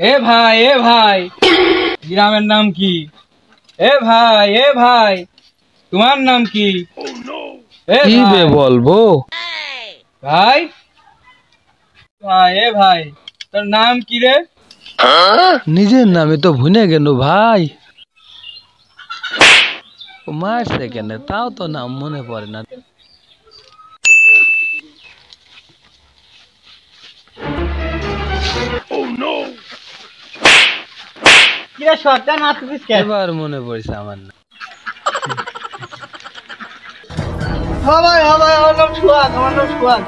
এ ভাই গ্রামের নাম কি? এ ভাই তোমার নাম কি? কি বে বলবো ভাই এ ভাই তোর নাম কি রে? নিজের নামে তো ভুলে গেল ভাই। মারছে কেন তাও তো নাম মনে পড়ে না। এবার মনে পড়ছে আমার নাম। আমার নাম সুয়াদ।